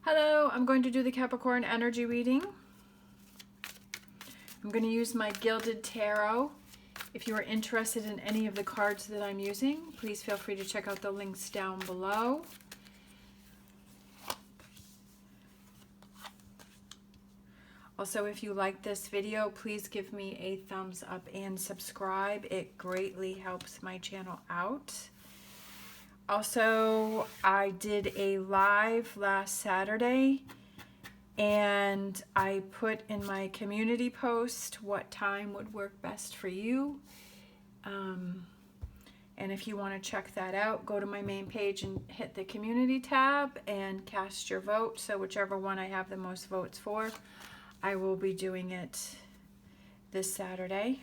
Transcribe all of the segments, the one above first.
Hello, I'm going to do the Capricorn energy reading. I'm going to use my Gilded Tarot. If you are interested in any of the cards that I'm using, please feel free to check out the links down below. Also, if you like this video, please give me a thumbs up and subscribe. It greatly helps my channel out. Also, I did a live last Saturday, and I put in my community post what time would work best for you. And if you want to check that out, go to my main page and hit the community tab and cast your vote. So whichever one I have the most votes for, I will be doing it this Saturday.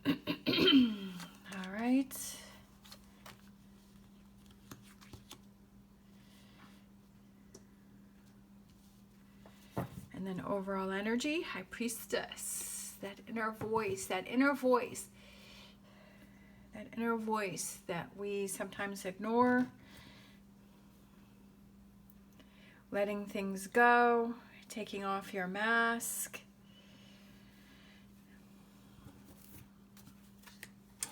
All right. And then overall energy, High Priestess, that inner voice, that inner voice that we sometimes ignore. Letting things go, taking off your mask.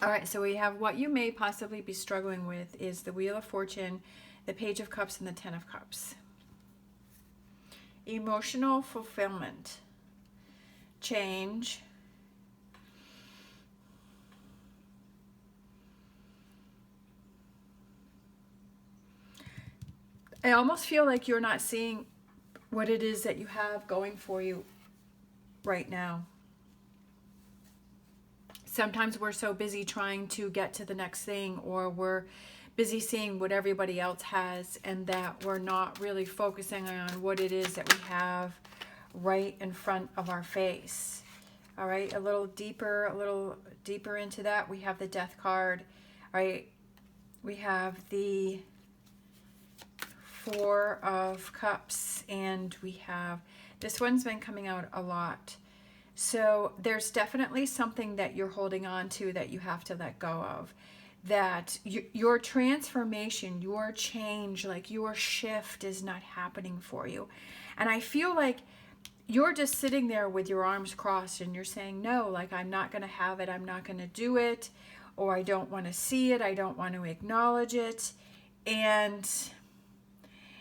All right, so we have what you may possibly be struggling with is the Wheel of Fortune, the Page of Cups, and the Ten of Cups. Emotional fulfillment, change, I almost feel like you're not seeing what it is that you have going for you right now. Sometimes we're so busy trying to get to the next thing, or we're busy seeing what everybody else has, and that we're not really focusing on what it is that we have right in front of our face. All right, a little deeper into that, we have the Death card. All right, we have the Four of Cups, and we have, this one's been coming out a lot. So there's definitely something that you're holding on to that you have to let go of. That your transformation, your change, like your shift is not happening for you. And I feel like you're just sitting there with your arms crossed and you're saying, no, like I'm not going to have it, I'm not going to do it, or I don't want to see it, I don't want to acknowledge it. And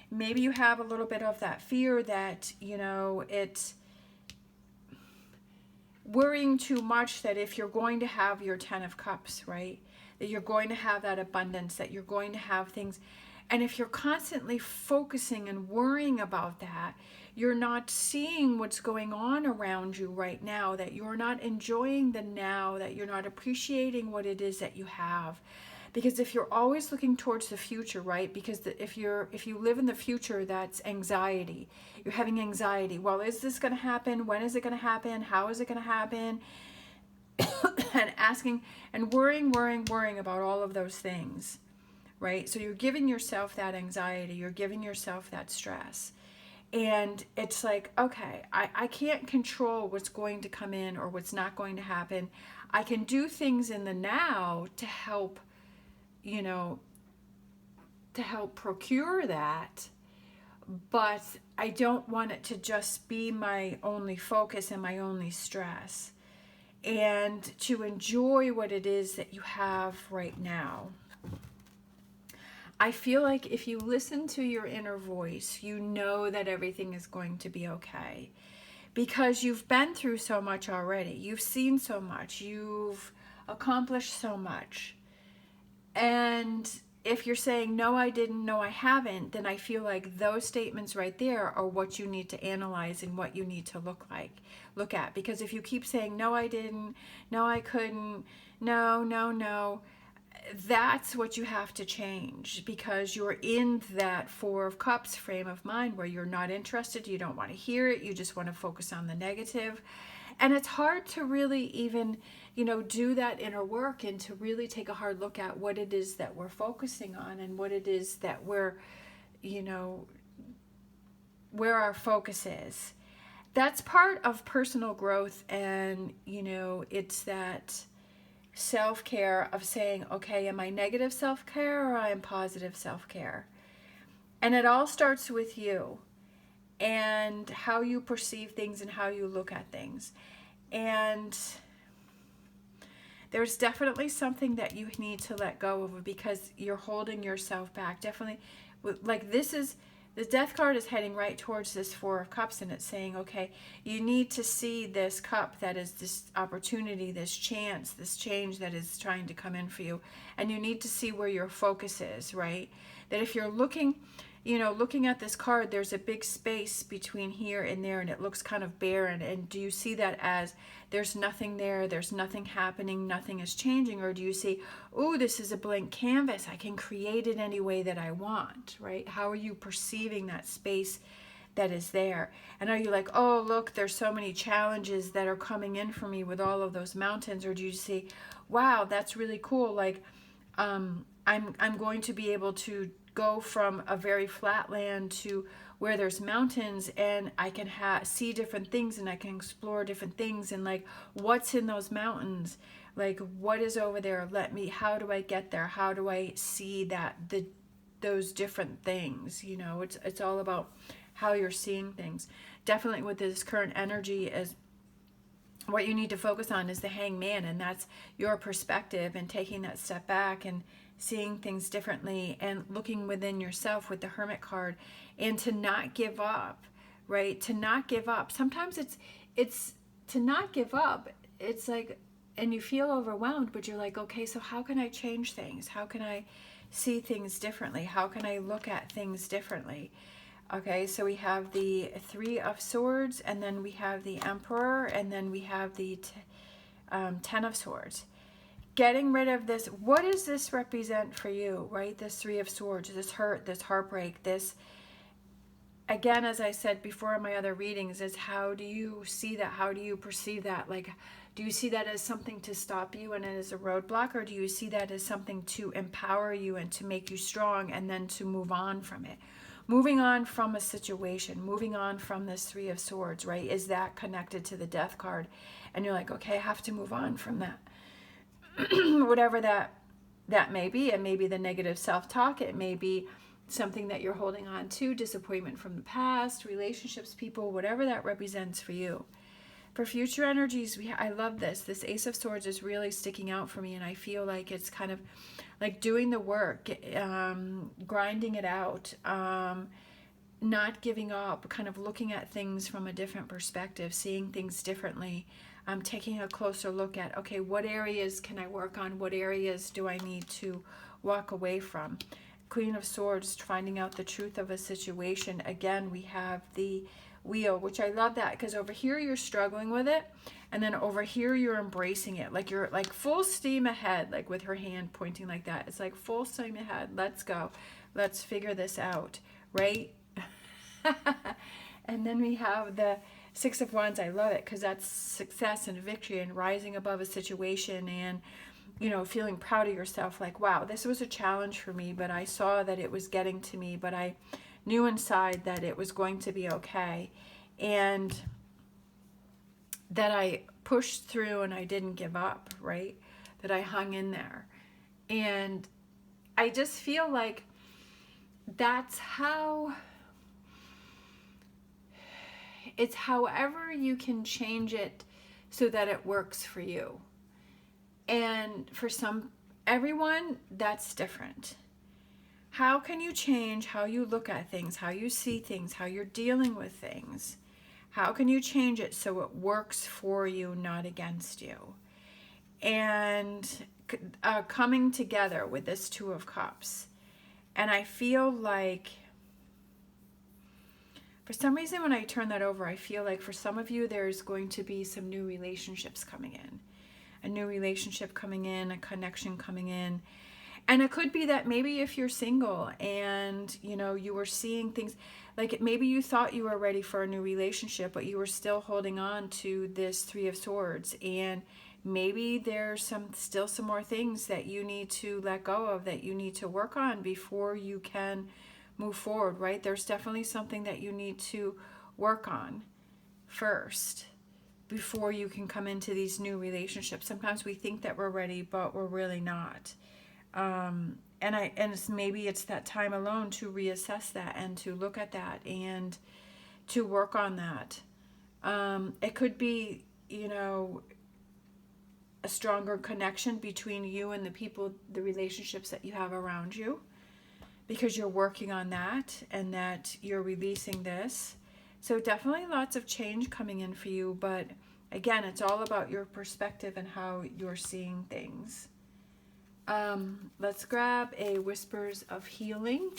maybe you have a little bit of that fear that, you know, it's worrying too much that if you're going to have your Ten of Cups, right, that you're going to have that abundance, that you're going to have things. And if you're constantly focusing and worrying about that, you're not seeing what's going on around you right now, that you're not enjoying the now, that you're not appreciating what it is that you have. Because if you're always looking towards the future, right? Because if you live in the future, that's anxiety. You're having anxiety. Well, is this going to happen? When is it going to happen? How is it going to happen? And asking and worrying about all of those things, right? So you're giving yourself that anxiety. You're giving yourself that stress. And it's like, okay, I can't control what's going to come in or what's not going to happen. I can do things in the now to help, you know, to help procure that, but I don't want it to just be my only focus and my only stress, and to enjoy what it is that you have right now. I feel like if you listen to your inner voice, you know that everything is going to be okay, because you've been through so much already. You've seen so much. You've accomplished so much. And if you're saying, no, I didn't, no, I haven't, then I feel like those statements right there are what you need to analyze and what you need to look at. Because if you keep saying, no, I didn't, no, I couldn't, no, that's what you have to change, because you're in that Four of Cups frame of mind where you're not interested, you don't want to hear it, you just want to focus on the negative. And it's hard to really even, you know, do that inner work and to really take a hard look at what it is that we're focusing on and what it is that we're, you know, where our focus is. That's part of personal growth. And, you know, it's that self-care of saying, okay, am I negative self-care or am I positive self-care? And it all starts with you and how you perceive things and how you look at things. And there's definitely something that you need to let go of because you're holding yourself back. Definitely, like this is, the Death card is heading right towards this Four of Cups, and it's saying, okay, you need to see this cup that is this opportunity, this chance, this change that is trying to come in for you. And you need to see where your focus is, right? That if you're looking, you know, looking at this card, there's a big space between here and there, and it looks kind of barren. And do you see that as there's nothing there, there's nothing happening, nothing is changing? Or do you see, oh, this is a blank canvas, I can create it any way that I want, right? How are you perceiving that space that is there? And are you like, oh, look, there's so many challenges that are coming in for me with all of those mountains? Or do you see, wow, that's really cool, like I'm going to be able to go from a very flat land to where there's mountains, and I can see different things, and I can explore different things, and like, what's in those mountains? Like, what is over there? How do I get there? How do I see those different things? You know, it's all about how you're seeing things. Definitely with this current energy, is what you need to focus on is the Hangman, and that's your perspective and taking that step back and seeing things differently and looking within yourself with the Hermit card, and to not give up, right? To not give up. Sometimes it's to not give up. It's like, and you feel overwhelmed, but you're like, okay, so how can I change things? How can I see things differently? How can I look at things differently? Okay, so we have the Three of Swords, and then we have the Emperor, and then we have the Ten of Swords. Getting rid of this, what does this represent for you, right? This Three of Swords, this hurt, this heartbreak, this, again, as I said before in my other readings, is how do you see that? How do you perceive that? Like, do you see that as something to stop you and as a roadblock, or do you see that as something to empower you and to make you strong and then to move on from it? Moving on from a situation, moving on from this Three of Swords, right? Is that connected to the Death card? And you're like, okay, I have to move on from that. Whatever that may be. It may be the negative self-talk. It may be something that you're holding on to, disappointment from the past, relationships, people, whatever that represents for you. For future energies, I love this. This Ace of Swords is really sticking out for me, and I feel like it's kind of like doing the work, grinding it out, not giving up, kind of looking at things from a different perspective, seeing things differently, taking a closer look at, okay, what areas can I work on? What areas do I need to walk away from? Queen of Swords, finding out the truth of a situation. Again, we have the Wheel, which I love that, because over here you're struggling with it, and then over here you're embracing it. Like you're like full steam ahead, like with her hand pointing like that. It's like full steam ahead. Let's go. Let's figure this out, right? And then we have the Six of Wands. I love it because that's success and victory and rising above a situation, and you know, feeling proud of yourself, like, wow, this was a challenge for me, but I saw that it was getting to me, but I knew inside that it was going to be okay, and that I pushed through and I didn't give up, right? That I hung in there. And I just feel like that's how, it's however you can change it so that it works for you. And for everyone, that's different. How can you change how you look at things, how you see things, how you're dealing with things? How can you change it so it works for you, not against you? And coming together with this Two of Cups. And I feel like, for some reason when I turn that over, I feel like for some of you there's going to be some new relationships coming in. A new relationship coming in, a connection coming in. And it could be that maybe if you're single and, you know, you were seeing things, like maybe you thought you were ready for a new relationship, but you were still holding on to this Three of Swords. And maybe there's still some more things that you need to let go of, that you need to work on before you can move forward, right? There's definitely something that you need to work on first before you can come into these new relationships. Sometimes we think that we're ready, but we're really not. And maybe it's that time alone to reassess that and to look at that and to work on that. It could be, you know, a stronger connection between you and the people, the relationships that you have around you, because you're working on that and that you're releasing this. So definitely lots of change coming in for you, but again, it's all about your perspective and how you're seeing things. Let's grab a Whispers of Healing.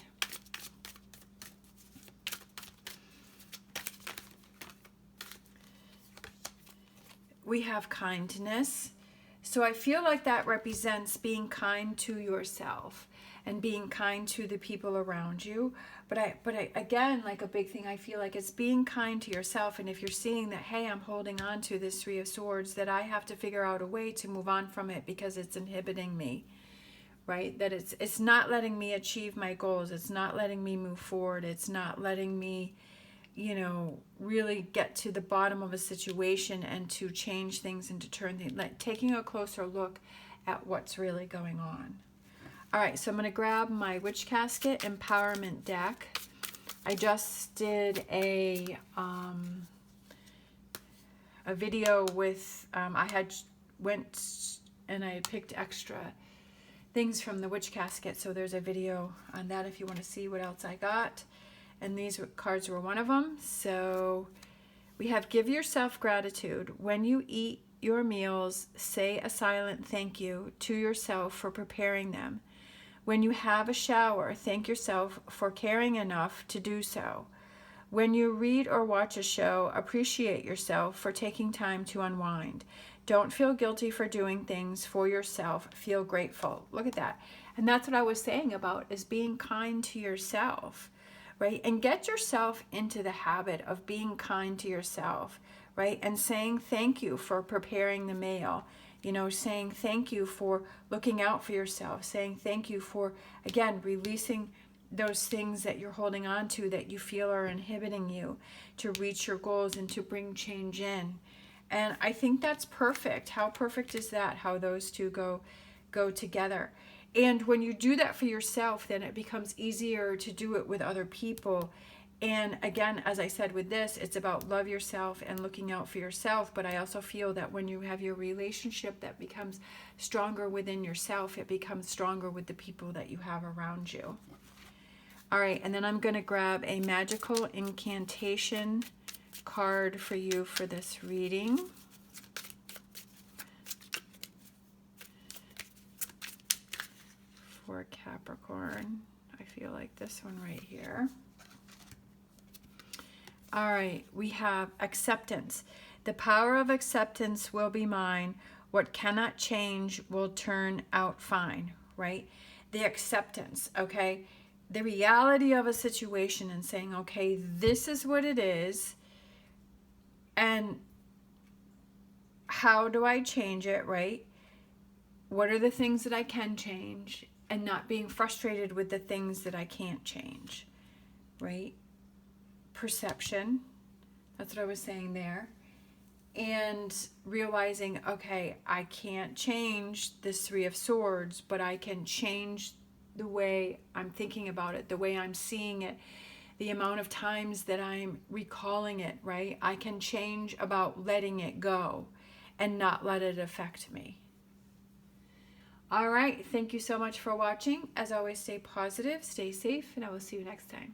We have kindness. So I feel like that represents being kind to yourself and being kind to the people around you. But I again, like a big thing, I feel like it's being kind to yourself. And if you're seeing that, hey, I'm holding on to this Three of Swords, that I have to figure out a way to move on from it because it's inhibiting me, right? That it's not letting me achieve my goals. It's not letting me move forward. It's not letting me, you know, really get to the bottom of a situation and to change things and to turn things, like taking a closer look at what's really going on. All right, so I'm going to grab my Witch Casket Empowerment deck. I just did a video with, I went and I picked extra things from the Witch Casket, so there's a video on that if you want to see what else I got. And these cards were one of them. So we have give yourself gratitude. When you eat your meals, say a silent thank you to yourself for preparing them. When you have a shower, thank yourself for caring enough to do so. When you read or watch a show, appreciate yourself for taking time to unwind. Don't feel guilty for doing things for yourself. Feel grateful. Look at that. And that's what I was saying about, is being kind to yourself. Right? And get yourself into the habit of being kind to yourself, right? And saying thank you for preparing the meal, you know, saying thank you for looking out for yourself, saying thank you for, again, releasing those things that you're holding on to that you feel are inhibiting you to reach your goals and to bring change in. And I think that's perfect. How perfect is that? How those two go together. And when you do that for yourself, then it becomes easier to do it with other people. And again, as I said with this, it's about love yourself and looking out for yourself. But I also feel that when you have your relationship that becomes stronger within yourself, it becomes stronger with the people that you have around you. All right, and then I'm going to grab a magical incantation card for you for this reading. For Capricorn, I feel like this one right here. All right, we have acceptance. The power of acceptance will be mine. What cannot change will turn out fine, right? The acceptance, okay? The reality of a situation and saying, okay, this is what it is, and how do I change it, right? What are the things that I can change? And not being frustrated with the things that I can't change, right? Perception, that's what I was saying there. And realizing, okay, I can't change this Three of Swords, but I can change the way I'm thinking about it, the way I'm seeing it, the amount of times that I'm recalling it, right? I can change about letting it go and not let it affect me. All right, thank you so much for watching. As always, stay positive, stay safe, and I will see you next time.